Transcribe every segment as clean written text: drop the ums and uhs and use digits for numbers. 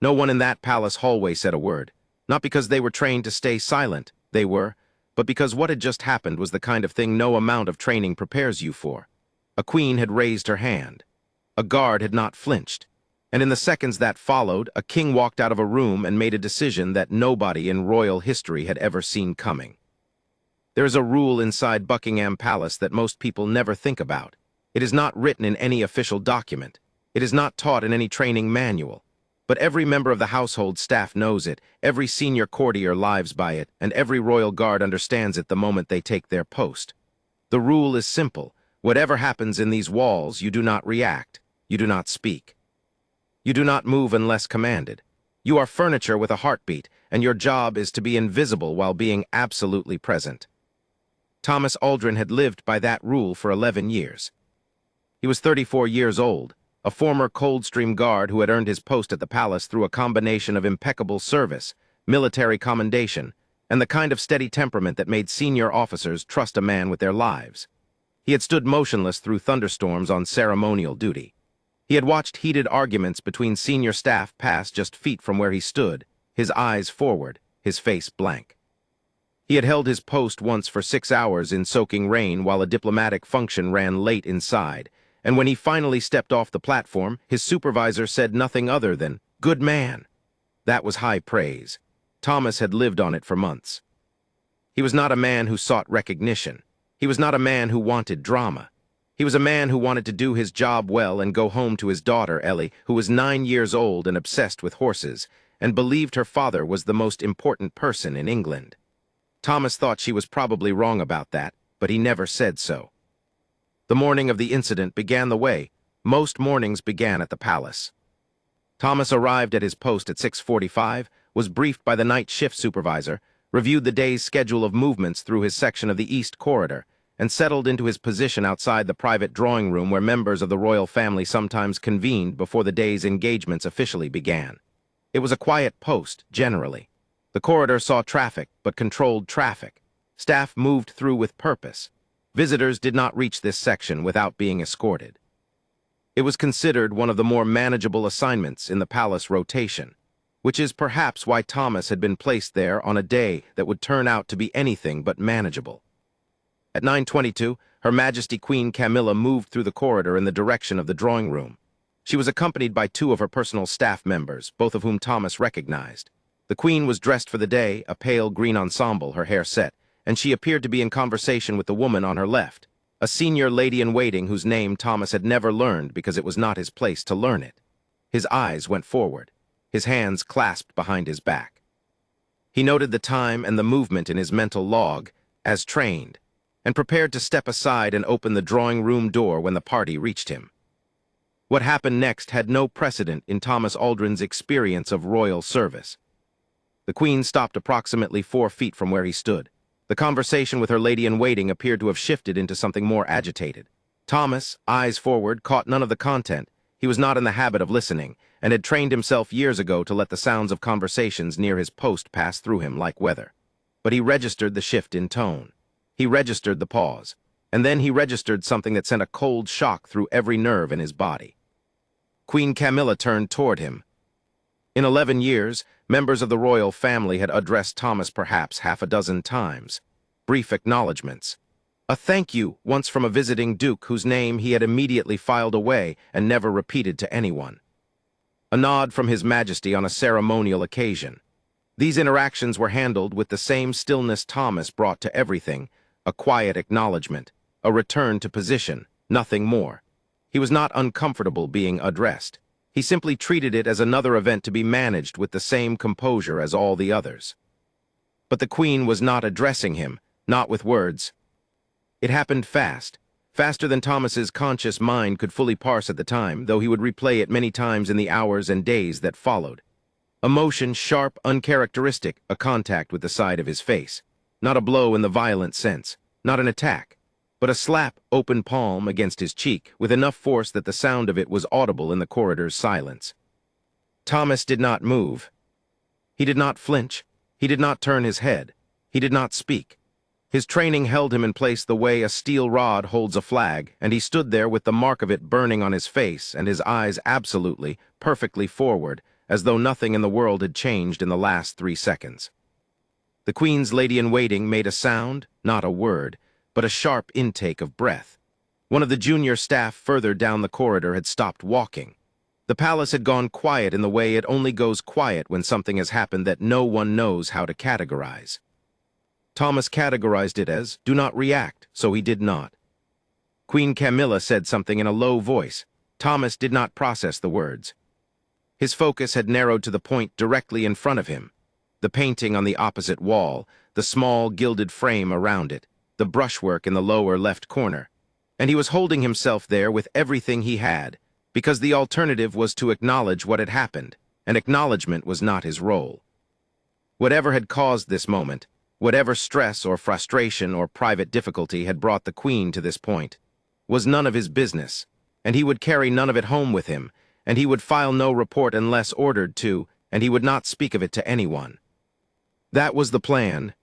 No one in that palace hallway said a word. Not because they were trained to stay silent, but because what had just happened was the kind of thing no amount of training prepares you for. A queen had raised her hand. A guard had not flinched. And in the seconds that followed, a king walked out of a room and made a decision that nobody in royal history had ever seen coming. There is a rule inside Buckingham Palace that most people never think about. It is not written in any official document. It is not taught in any training manual. But every member of the household staff knows it, every senior courtier lives by it, and every royal guard understands it the moment they take their post. The rule is simple. Whatever happens in these walls, you do not react. You do not speak. You do not move unless commanded. You are furniture with a heartbeat, and your job is to be invisible while being absolutely present. Thomas Aldrin had lived by that rule for 11 years. He was 34 years old, a former Coldstream Guard who had earned his post at the palace through a combination of impeccable service, military commendation, and the kind of steady temperament that made senior officers trust a man with their lives. He had stood motionless through thunderstorms on ceremonial duty. He had watched heated arguments between senior staff pass just feet from where he stood, his eyes forward, his face blank. He had held his post once for 6 hours in soaking rain while a diplomatic function ran late inside, and when he finally stepped off the platform, his supervisor said nothing other than, "Good man." That was high praise. Thomas had lived on it for months. He was not a man who sought recognition. He was not a man who wanted drama. He was a man who wanted to do his job well and go home to his daughter, Ellie, who was 9 years old and obsessed with horses, and believed her father was the most important person in England. Thomas thought she was probably wrong about that, but he never said so. The morning of the incident began the way most mornings began at the palace. Thomas arrived at his post at 6:45, was briefed by the night shift supervisor, reviewed the day's schedule of movements through his section of the East Corridor, and settled into his position outside the private drawing room where members of the royal family sometimes convened before the day's engagements officially began. It was a quiet post, generally. The corridor saw traffic, but controlled traffic. Staff moved through with purpose. Visitors did not reach this section without being escorted. It was considered one of the more manageable assignments in the palace rotation, which is perhaps why Thomas had been placed there on a day that would turn out to be anything but manageable. At 9:22, Her Majesty Queen Camilla moved through the corridor in the direction of the drawing room. She was accompanied by 2 of her personal staff members, both of whom Thomas recognized. The Queen was dressed for the day, a pale green ensemble, her hair set, and she appeared to be in conversation with the woman on her left, a senior lady-in-waiting whose name Thomas had never learned because it was not his place to learn it. His eyes went forward, his hands clasped behind his back. He noted the time and the movement in his mental log, as trained, and prepared to step aside and open the drawing room door when the party reached him. What happened next had no precedent in Thomas Aldrin's experience of royal service. The Queen stopped approximately 4 feet from where he stood. The conversation with her lady-in-waiting appeared to have shifted into something more agitated. Thomas, eyes forward, caught none of the content. He was not in the habit of listening, and had trained himself years ago to let the sounds of conversations near his post pass through him like weather. But he registered the shift in tone. He registered the pause. And then he registered something that sent a cold shock through every nerve in his body. Queen Camilla turned toward him. In 11 years, members of the royal family had addressed Thomas perhaps half a dozen times. Brief acknowledgments. A thank you once from a visiting duke whose name he had immediately filed away and never repeated to anyone. A nod from His Majesty on a ceremonial occasion. These interactions were handled with the same stillness Thomas brought to everything, a quiet acknowledgement, a return to position, nothing more. He was not uncomfortable being addressed. He simply treated it as another event to be managed with the same composure as all the others. But the Queen was not addressing him, not with words. It happened fast, faster than Thomas's conscious mind could fully parse at the time, though he would replay it many times in the hours and days that followed. A motion sharp, uncharacteristic, a contact with the side of his face. Not a blow in the violent sense, not an attack, but a slap, open palm, against his cheek, with enough force that the sound of it was audible in the corridor's silence. Thomas did not move. He did not flinch. He did not turn his head. He did not speak. His training held him in place the way a steel rod holds a flag, and he stood there with the mark of it burning on his face and his eyes absolutely, perfectly forward, as though nothing in the world had changed in the last 3 seconds. The Queen's lady-in-waiting made a sound, not a word, but a sharp intake of breath. One of the junior staff further down the corridor had stopped walking. The palace had gone quiet in the way it only goes quiet when something has happened that no one knows how to categorize. Thomas categorized it as, "Do not react," so he did not. Queen Camilla said something in a low voice. Thomas did not process the words. His focus had narrowed to the point directly in front of him. The painting on the opposite wall, the small gilded frame around it, the brushwork in the lower left corner. And he was holding himself there with everything he had, because the alternative was to acknowledge what had happened, and acknowledgement was not his role. Whatever had caused this moment, whatever stress or frustration or private difficulty had brought the Queen to this point, was none of his business, and he would carry none of it home with him, and he would file no report unless ordered to, and he would not speak of it to anyone. That was the plan.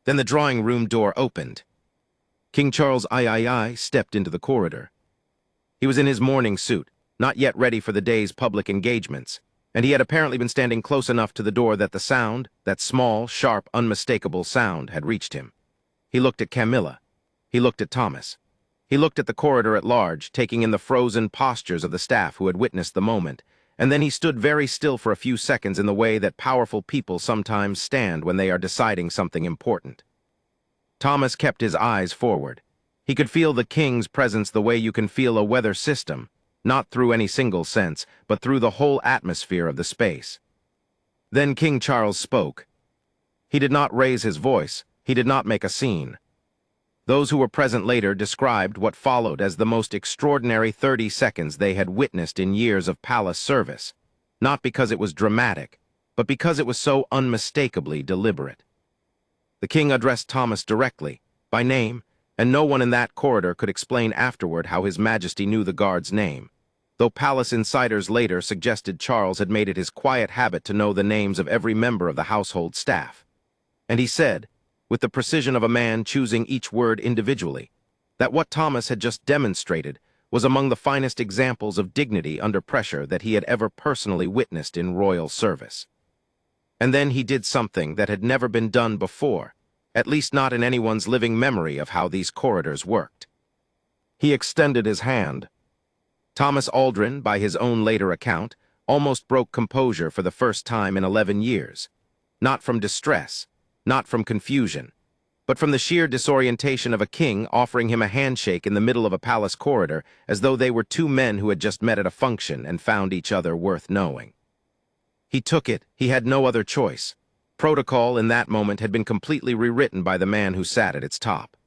Then the drawing-room door opened. King Charles III stepped into the corridor. He was in his morning suit, not yet ready for the day's public engagements, and he had apparently been standing close enough to the door that the sound, that small, sharp, unmistakable sound, had reached him. He looked at Camilla. He looked at Thomas. He looked at the corridor at large, taking in the frozen postures of the staff who had witnessed the moment, and then he stood very still for a few seconds in the way that powerful people sometimes stand when they are deciding something important. Thomas kept his eyes forward. He could feel the king's presence the way you can feel a weather system, not through any single sense, but through the whole atmosphere of the space. Then King Charles spoke. He did not raise his voice. He did not make a scene. Those who were present later described what followed as the most extraordinary 30 seconds they had witnessed in years of palace service, not because it was dramatic, but because it was so unmistakably deliberate. The king addressed Thomas directly, by name, and no one in that corridor could explain afterward how His Majesty knew the guard's name, though palace insiders later suggested Charles had made it his quiet habit to know the names of every member of the household staff. And he said, with the precision of a man choosing each word individually, that what Thomas had just demonstrated was among the finest examples of dignity under pressure that he had ever personally witnessed in royal service. And then he did something that had never been done before, at least not in anyone's living memory of how these corridors worked. He extended his hand. Thomas Aldrin, by his own later account, almost broke composure for the first time in 11 years, not from distress, not from confusion, but from the sheer disorientation of a king offering him a handshake in the middle of a palace corridor as though they were two men who had just met at a function and found each other worth knowing. He took it. He had no other choice. Protocol in that moment had been completely rewritten by the man who sat at its top.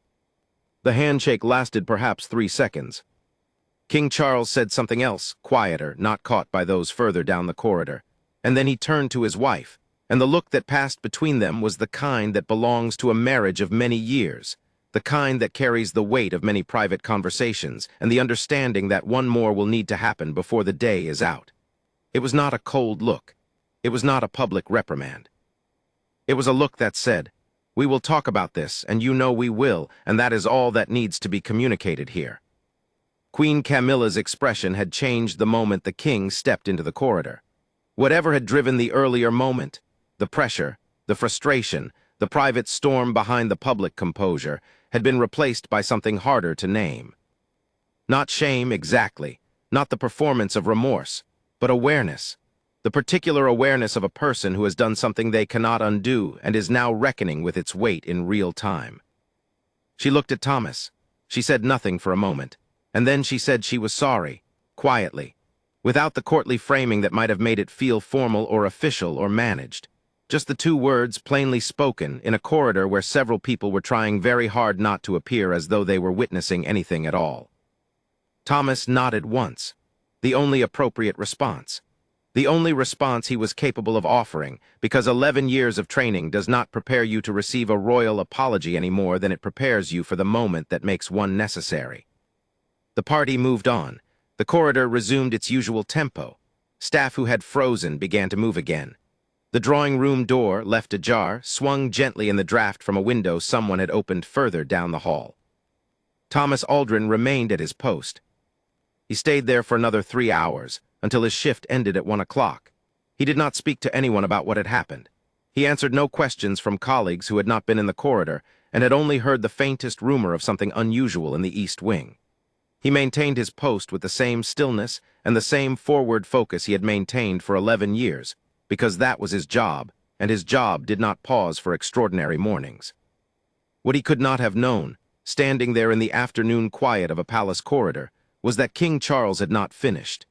The handshake lasted perhaps 3 seconds. King Charles said something else, quieter, not caught by those further down the corridor, and then he turned to his wife, and the look that passed between them was the kind that belongs to a marriage of many years, the kind that carries the weight of many private conversations and the understanding that one more will need to happen before the day is out. It was not a cold look. It was not a public reprimand. It was a look that said, "We will talk about this, and you know we will, and that is all that needs to be communicated here." Queen Camilla's expression had changed the moment the king stepped into the corridor. Whatever had driven the earlier moment, the pressure, the frustration, the private storm behind the public composure, had been replaced by something harder to name. Not shame exactly, not the performance of remorse, but awareness. The particular awareness of a person who has done something they cannot undo and is now reckoning with its weight in real time. She looked at Thomas. She said nothing for a moment, and then she said she was sorry, quietly, without the courtly framing that might have made it feel formal or official or managed. Just the 2 words plainly spoken in a corridor where several people were trying very hard not to appear as though they were witnessing anything at all. Thomas nodded once, the only appropriate response. The only response he was capable of offering, because 11 years of training does not prepare you to receive a royal apology any more than it prepares you for the moment that makes one necessary. The party moved on. The corridor resumed its usual tempo. Staff who had frozen began to move again. The drawing-room door, left ajar, swung gently in the draft from a window someone had opened further down the hall. Thomas Aldrin remained at his post. He stayed there for another 3 hours, until his shift ended at 1 o'clock. He did not speak to anyone about what had happened. He answered no questions from colleagues who had not been in the corridor and had only heard the faintest rumor of something unusual in the East Wing. He maintained his post with the same stillness and the same forward focus he had maintained for 11 years, because that was his job, and his job did not pause for extraordinary mornings. What he could not have known, standing there in the afternoon quiet of a palace corridor, was that King Charles had not finished.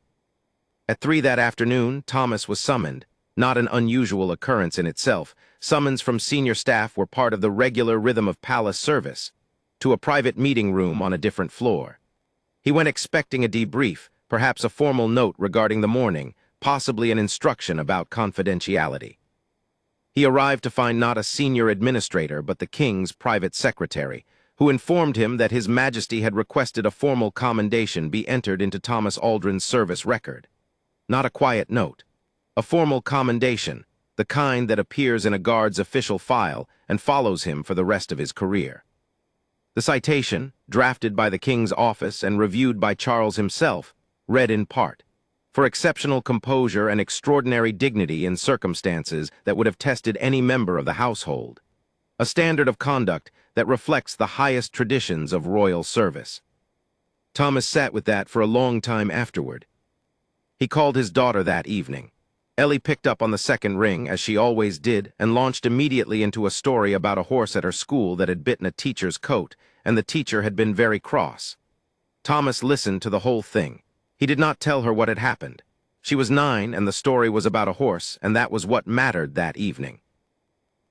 At 3 that afternoon, Thomas was summoned, not an unusual occurrence in itself. Summons from senior staff were part of the regular rhythm of palace service, to a private meeting room on a different floor. He went expecting a debrief, perhaps a formal note regarding the morning, possibly an instruction about confidentiality. He arrived to find not a senior administrator but the king's private secretary, who informed him that His Majesty had requested a formal commendation be entered into Thomas Aldrin's service record. Not a quiet note. A formal commendation, the kind that appears in a guard's official file and follows him for the rest of his career. The citation, drafted by the King's office and reviewed by Charles himself, read in part, "For exceptional composure and extraordinary dignity in circumstances that would have tested any member of the household. A standard of conduct that reflects the highest traditions of royal service." Thomas sat with that for a long time afterward. He called his daughter that evening. Ellie picked up on the second ring, as she always did, and launched immediately into a story about a horse at her school that had bitten a teacher's coat, and the teacher had been very cross. Thomas listened to the whole thing. He did not tell her what had happened. She was 9, and the story was about a horse, and that was what mattered that evening.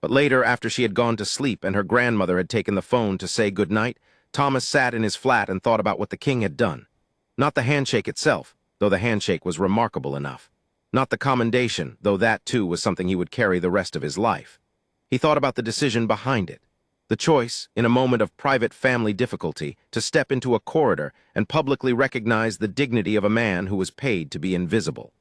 But later, after she had gone to sleep and her grandmother had taken the phone to say good night, Thomas sat in his flat and thought about what the king had done. Not the handshake itself, though the handshake was remarkable enough. Not the commendation, though that too was something he would carry the rest of his life. He thought about the decision behind it. The choice, in a moment of private family difficulty, to step into a corridor and publicly recognize the dignity of a man who was paid to be invisible.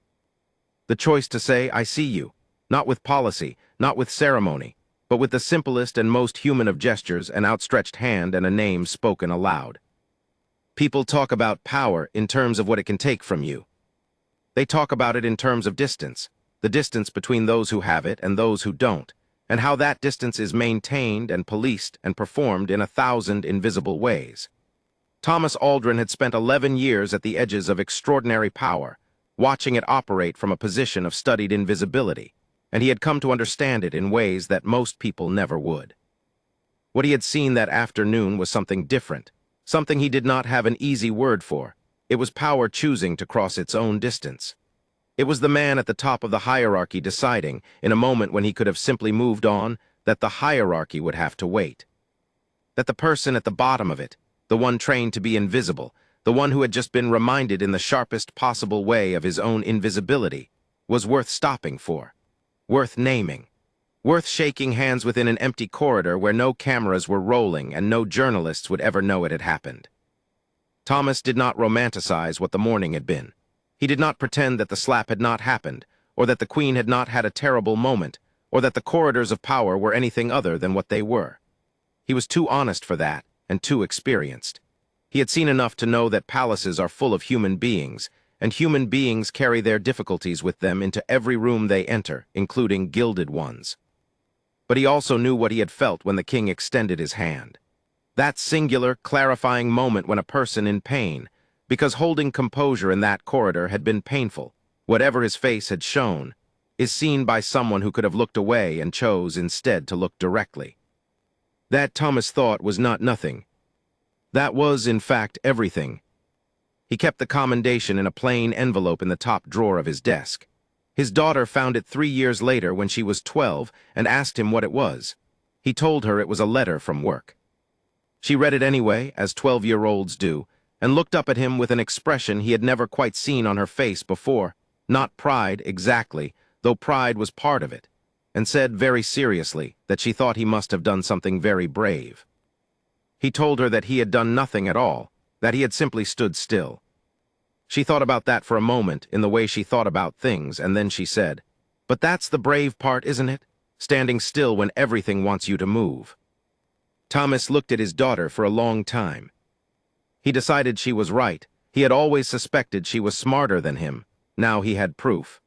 The choice to say, "I see you," not with policy, not with ceremony, but with the simplest and most human of gestures, an outstretched hand and a name spoken aloud. People talk about power in terms of what it can take from you. They talk about it in terms of distance, the distance between those who have it and those who don't, and how that distance is maintained and policed and performed in 1,000 invisible ways. Thomas Aldrin had spent 11 years at the edges of extraordinary power, watching it operate from a position of studied invisibility, and he had come to understand it in ways that most people never would. What he had seen that afternoon was something different, something he did not have an easy word for. It was power choosing to cross its own distance. It was the man at the top of the hierarchy deciding, in a moment when he could have simply moved on, that the hierarchy would have to wait. That the person at the bottom of it, the one trained to be invisible, the one who had just been reminded in the sharpest possible way of his own invisibility, was worth stopping for, worth naming, worth shaking hands with in an empty corridor where no cameras were rolling and no journalists would ever know it had happened. Thomas did not romanticize what the morning had been. He did not pretend that the slap had not happened, or that the Queen had not had a terrible moment, or that the corridors of power were anything other than what they were. He was too honest for that, and too experienced. He had seen enough to know that palaces are full of human beings, and human beings carry their difficulties with them into every room they enter, including gilded ones. But he also knew what he had felt when the king extended his hand. That singular, clarifying moment when a person in pain, because holding composure in that corridor had been painful, whatever his face had shown, is seen by someone who could have looked away and chose instead to look directly. That, Thomas thought, was not nothing. That was, in fact, everything. He kept the commendation in a plain envelope in the top drawer of his desk. His daughter found it 3 years later when she was 12 and asked him what it was. He told her it was a letter from work. She read it anyway, as 12-year-olds do, and looked up at him with an expression he had never quite seen on her face before, not pride exactly, though pride was part of it, and said very seriously that she thought he must have done something very brave. He told her that he had done nothing at all, that he had simply stood still. She thought about that for a moment in the way she thought about things, and then she said, "But that's the brave part, isn't it? Standing still when everything wants you to move." Thomas looked at his daughter for a long time. He decided she was right. He had always suspected she was smarter than him. Now he had proof.